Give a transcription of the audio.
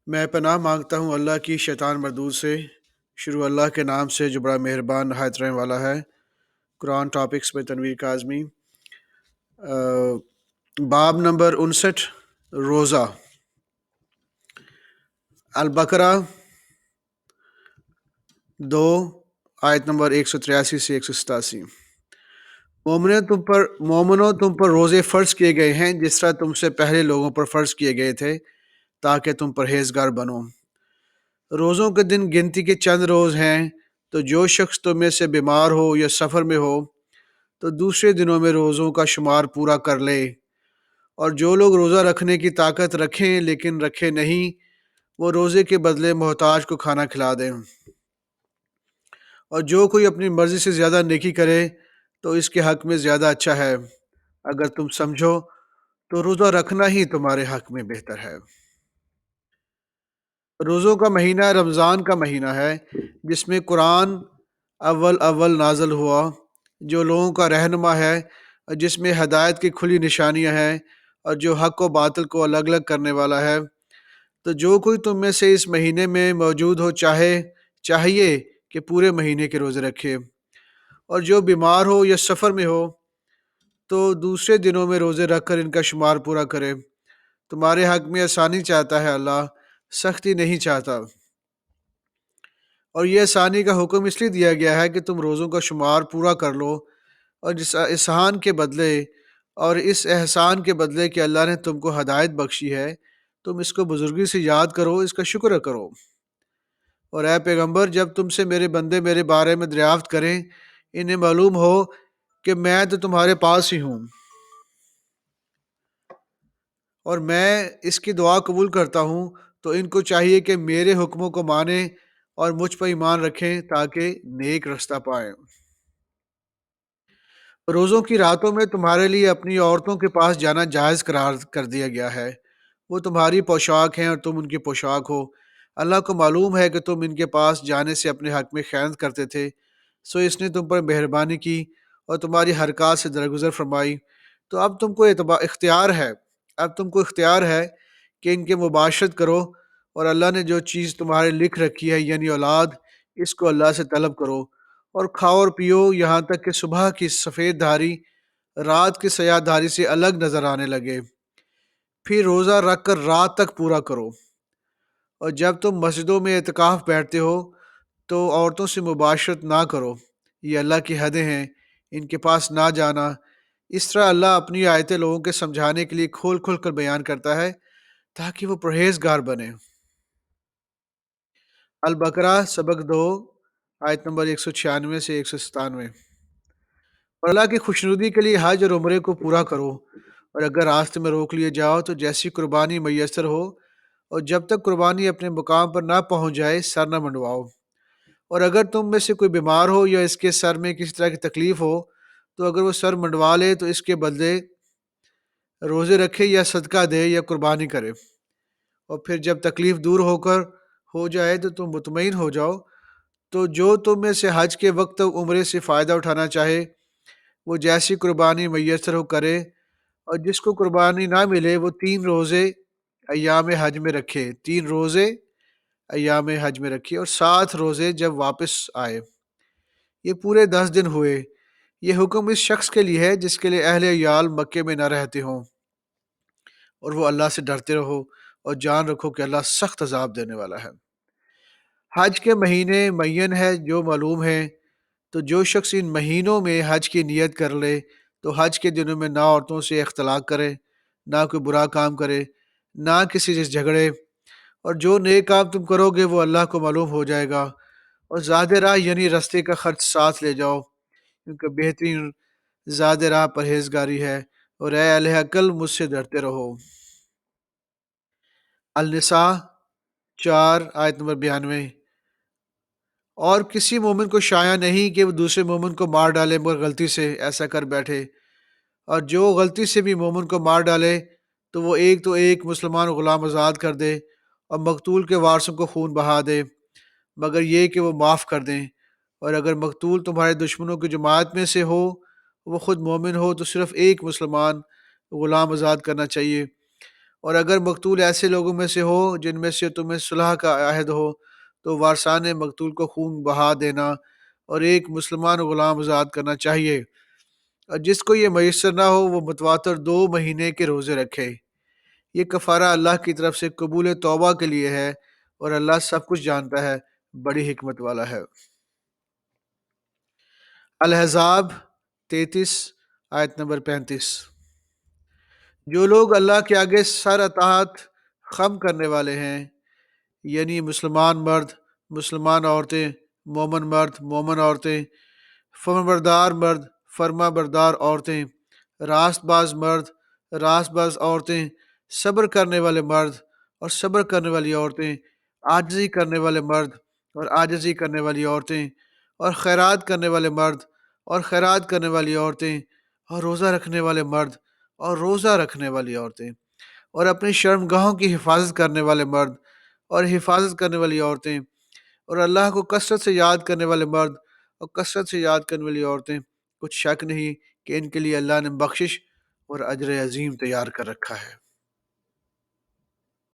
میں پناہ مانگتا ہوں اللہ کی شیطان مردود سے۔ شروع اللہ کے نام سے جو بڑا مہربان نہایت رحم والا ہے۔ قرآن ٹاپکس میں تنویر کاظمی، باب نمبر 59، روزہ۔ البقرہ 2 آیت نمبر 183 سے 187۔ مومنوں تم پر روزے فرض کیے گئے ہیں جس طرح تم سے پہلے لوگوں پر فرض کیے گئے تھے تاکہ تم پرہیزگار بنو۔ روزوں کے دن گنتی کے چند روز ہیں، تو جو شخص تم میں سے بیمار ہو یا سفر میں ہو تو دوسرے دنوں میں روزوں کا شمار پورا کر لے۔ اور جو لوگ روزہ رکھنے کی طاقت رکھیں لیکن رکھے نہیں، وہ روزے کے بدلے محتاج کو کھانا کھلا دیں۔ اور جو کوئی اپنی مرضی سے زیادہ نیکی کرے تو اس کے حق میں زیادہ اچھا ہے۔ اگر تم سمجھو تو روزہ رکھنا ہی تمہارے حق میں بہتر ہے۔ روزوں کا مہینہ رمضان کا مہینہ ہے جس میں قرآن اول نازل ہوا، جو لوگوں کا رہنما ہے اور جس میں ہدایت کی کھلی نشانیاں ہیں اور جو حق و باطل کو الگ الگ کرنے والا ہے۔ تو جو کوئی تم میں سے اس مہینے میں موجود ہو چاہیے کہ پورے مہینے کے روزے رکھے، اور جو بیمار ہو یا سفر میں ہو تو دوسرے دنوں میں روزے رکھ کر ان کا شمار پورا کرے۔ تمہارے حق میں آسانی چاہتا ہے اللہ، سختی نہیں چاہتا۔ اور یہ آسانی کا حکم اس لیے دیا گیا ہے کہ تم روزوں کا شمار پورا کر لو، اور اس احسان کے بدلے کہ اللہ نے تم کو ہدایت بخشی ہے، تم اس کو بزرگی سے یاد کرو، اس کا شکر کرو۔ اور اے پیغمبر، جب تم سے میرے بندے میرے بارے میں دریافت کریں، انہیں معلوم ہو کہ میں تو تمہارے پاس ہی ہوں، اور میں اس کی دعا قبول کرتا ہوں، تو ان کو چاہیے کہ میرے حکموں کو مانیں اور مجھ پر ایمان رکھیں تاکہ نیک رستہ پائیں۔ روزوں کی راتوں میں تمہارے لیے اپنی عورتوں کے پاس جانا جائز قرار کر دیا گیا ہے۔ وہ تمہاری پوشاک ہیں اور تم ان کی پوشاک ہو۔ اللہ کو معلوم ہے کہ تم ان کے پاس جانے سے اپنے حق میں خیانت کرتے تھے، سو اس نے تم پر مہربانی کی اور تمہاری حرکات سے درگزر فرمائی۔ تو اب تم کو اختیار ہے کہ ان کے مباشرت کرو، اور اللہ نے جو چیز تمہارے لکھ رکھی ہے یعنی اولاد، اس کو اللہ سے طلب کرو، اور کھاؤ اور پیو یہاں تک کہ صبح کی سفید دھاری رات کی سیاہ دھاری سے الگ نظر آنے لگے، پھر روزہ رکھ کر رات تک پورا کرو۔ اور جب تم مسجدوں میں اعتکاف بیٹھتے ہو تو عورتوں سے مباشرت نہ کرو، یہ اللہ کی حدیں ہیں، ان کے پاس نہ جانا۔ اس طرح اللہ اپنی آیتیں لوگوں کے سمجھانے کے لیے کھول کھول کر بیان کرتا ہے تاکہ وہ پرہیزگار بنے۔ البقرہ سبق 2 آیت نمبر 196 سے 197۔ اور اللہ کی خوشنودی کے لیے حج اور عمرے کو پورا کرو، اور اگر راستے میں روک لیے جاؤ تو جیسی قربانی میسر ہو، اور جب تک قربانی اپنے مقام پر نہ پہنچ جائے سر نہ منڈواؤ۔ اور اگر تم میں سے کوئی بیمار ہو یا اس کے سر میں کسی طرح کی تکلیف ہو تو اگر وہ سر منڈوا لے تو اس کے بدلے روزے رکھے یا صدقہ دے یا قربانی کرے، اور پھر جب تکلیف دور ہو جائے تو تم مطمئن ہو جاؤ۔ تو جو تم میں سے حج کے وقت عمرے سے فائدہ اٹھانا چاہے وہ جیسی قربانی میسر ہو کرے، اور جس کو قربانی نہ ملے وہ 3 روزے ایام حج میں رکھے، 3 روزے ایام حج میں رکھے، اور 7 روزے جب واپس آئے، یہ پورے 10 دن ہوئے۔ یہ حکم اس شخص کے لیے ہے جس کے لیے اہل عیال مکے میں نہ رہتے ہوں، اور وہ اللہ سے ڈرتے رہو اور جان رکھو کہ اللہ سخت عذاب دینے والا ہے۔ حج کے مہینے معین ہے جو معلوم ہے، تو جو شخص ان مہینوں میں حج کی نیت کر لے تو حج کے دنوں میں نہ عورتوں سے اختلاط کرے، نہ کوئی برا کام کرے، نہ کسی سے جھگڑے، اور جو نیک کام تم کرو گے وہ اللہ کو معلوم ہو جائے گا۔ اور زاد راہ یعنی رستے کا خرچ ساتھ لے جاؤ، کیونکہ بہترین زاد راہ پرہیزگاری ہے، اور اے اہل عقل مجھ سے ڈرتے رہو۔ النساء 4 آیت نمبر 92۔ اور کسی مومن کو شایع نہیں کہ وہ دوسرے مومن کو مار ڈالے مگر غلطی سے ایسا کر بیٹھے، اور جو غلطی سے بھی مومن کو مار ڈالے تو وہ ایک مسلمان غلام آزاد کر دے، اور مقتول کے وارثوں کو خون بہا دے، مگر یہ کہ وہ معاف کر دیں۔ اور اگر مقتول تمہارے دشمنوں کی جماعت میں سے ہو، وہ خود مومن ہو، تو صرف ایک مسلمان غلام آزاد کرنا چاہیے، اور اگر مقتول ایسے لوگوں میں سے ہو جن میں سے تمہیں صلح کا عہد ہو تو وارثان مقتول کو خون بہا دینا اور ایک مسلمان غلام آزاد کرنا چاہیے، اور جس کو یہ میسر نہ ہو وہ متواتر 2 مہینے کے روزے رکھے۔ یہ کفارہ اللہ کی طرف سے قبول توبہ کے لیے ہے، اور اللہ سب کچھ جانتا ہے، بڑی حکمت والا ہے۔ الحزاب 33 آیت نمبر 35۔ جو لوگ اللہ کے آگے سر اطاعت خم کرنے والے ہیں، یعنی مسلمان مرد، مسلمان عورتیں، مومن مرد، مومن عورتیں، فرمانبردار مرد، فرما بردار عورتیں، راست باز مرد، راست باز عورتیں، صبر کرنے والے مرد اور صبر کرنے والی عورتیں، عاجزی کرنے والے مرد اور عاجزی کرنے والی عورتیں، اور خیرات کرنے والے مرد اور خیرات کرنے والی عورتیں، اور روزہ رکھنے والے مرد اور روزہ رکھنے والی عورتیں، اور اپنی شرم گاہوں کی حفاظت کرنے والے مرد اور حفاظت کرنے والی عورتیں، اور اللہ کو کثرت سے یاد کرنے والے مرد اور کثرت سے یاد کرنے والی عورتیں۔ کچھ شک نہیں کہ ان کے لیے اللہ نے بخشش اور اجر عظیم تیار کر رکھا ہے۔